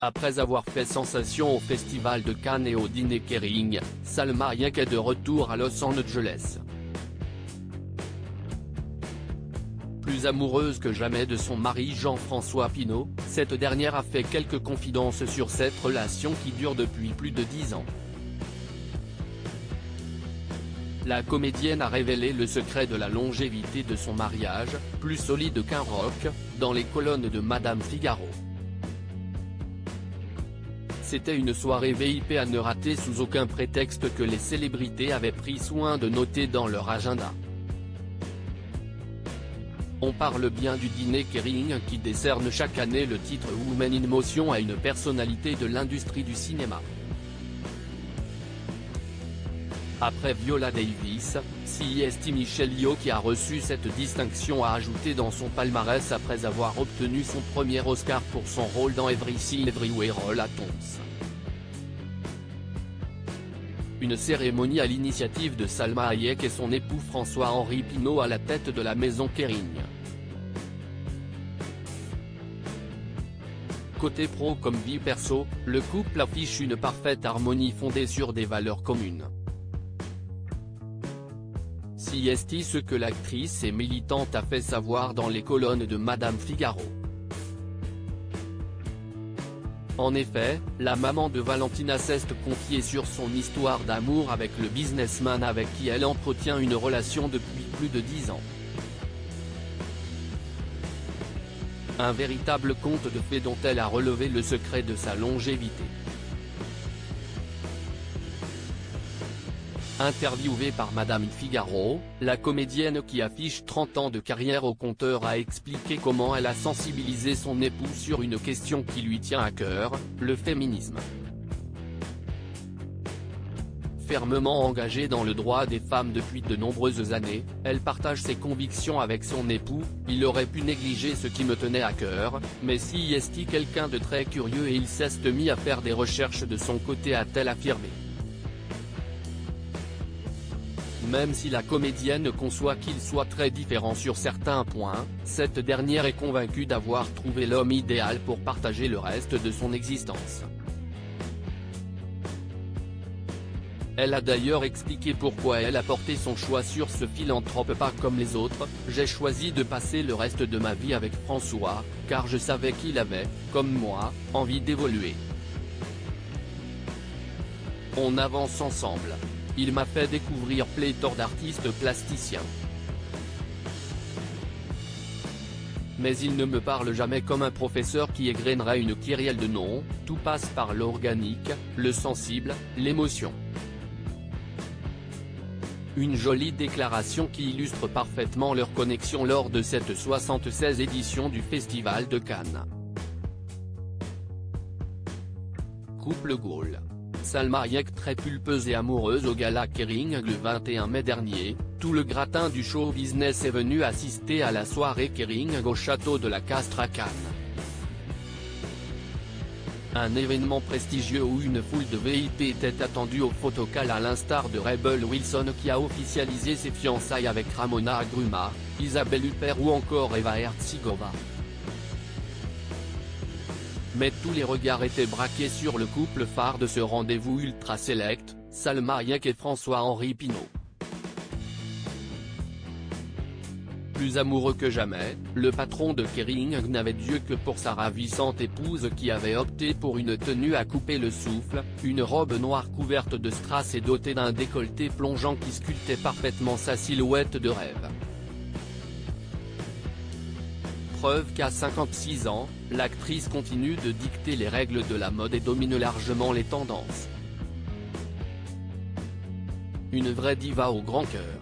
Après avoir fait sensation au Festival de Cannes et au dîner Kering, Salma Hayek est de retour à Los Angeles. Plus amoureuse que jamais de son mari Jean-François Pinault, cette dernière a fait quelques confidences sur cette relation qui dure depuis plus de 10 ans. La comédienne a révélé le secret de la longévité de son mariage, plus solide qu'un roc, dans les colonnes de Madame Figaro. C'était une soirée VIP à ne rater sous aucun prétexte que les célébrités avaient pris soin de noter dans leur agenda. On parle bien du dîner Kering qui décerne chaque année le titre Women in Motion à une personnalité de l'industrie du cinéma. Après Viola Davis, CST Michelle Yeoh qui a reçu cette distinction a ajouté dans son palmarès après avoir obtenu son premier Oscar pour son rôle dans Everything Everywhere All at Once. Une cérémonie à l'initiative de Salma Hayek et son époux François-Henri Pinault à la tête de la maison Kering. Côté pro comme vie perso, le couple affiche une parfaite harmonie fondée sur des valeurs communes. CST ce que l'actrice et militante a fait savoir dans les colonnes de Madame Figaro. En effet, la maman de Valentina s'est confiée sur son histoire d'amour avec le businessman avec qui elle entretient une relation depuis plus de 10 ans. Un véritable conte de fées dont elle a relevé le secret de sa longévité. Interviewée par Madame Figaro, la comédienne qui affiche 30 ans de carrière au compteur a expliqué comment elle a sensibilisé son époux sur une question qui lui tient à cœur, le féminisme. Fermement engagée dans le droit des femmes depuis de nombreuses années, elle partage ses convictions avec son époux. Il aurait pu négliger ce qui me tenait à cœur, mais si est quelqu'un de très curieux et il s'est mis à faire des recherches de son côté, a-t-elle affirmé. Même si la comédienne conçoit qu'ils soient très différents sur certains points, cette dernière est convaincue d'avoir trouvé l'homme idéal pour partager le reste de son existence. Elle a d'ailleurs expliqué pourquoi elle a porté son choix sur ce philanthrope pas comme les autres. J'ai choisi de passer le reste de ma vie avec François, car je savais qu'il avait, comme moi, envie d'évoluer. On avance ensemble. Il m'a fait découvrir pléthore d'artistes plasticiens. Mais il ne me parle jamais comme un professeur qui égrènerait une kyrielle de noms, tout passe par l'organique, le sensible, l'émotion. Une jolie déclaration qui illustre parfaitement leur connexion lors de cette 76e édition du Festival de Cannes. Couple Goal. Salma Hayek très pulpeuse et amoureuse au gala Kering le 21 mai dernier, tout le gratin du show business est venu assister à la soirée Kering au château de la Castre à Cannes. Un événement prestigieux où une foule de VIP était attendue au photocall à l'instar de Rebel Wilson qui a officialisé ses fiançailles avec Ramona Agruma, Isabelle Huppert ou encore Eva Hertzigova. Mais tous les regards étaient braqués sur le couple phare de ce rendez-vous ultra select, Salma Hayek et François-Henri Pinault. Plus amoureux que jamais, le patron de Kering n'avait Dieu que pour sa ravissante épouse qui avait opté pour une tenue à couper le souffle, une robe noire couverte de strass et dotée d'un décolleté plongeant qui sculptait parfaitement sa silhouette de rêve. Preuve qu'à 56 ans, l'actrice continue de dicter les règles de la mode et domine largement les tendances. Une vraie diva au grand cœur.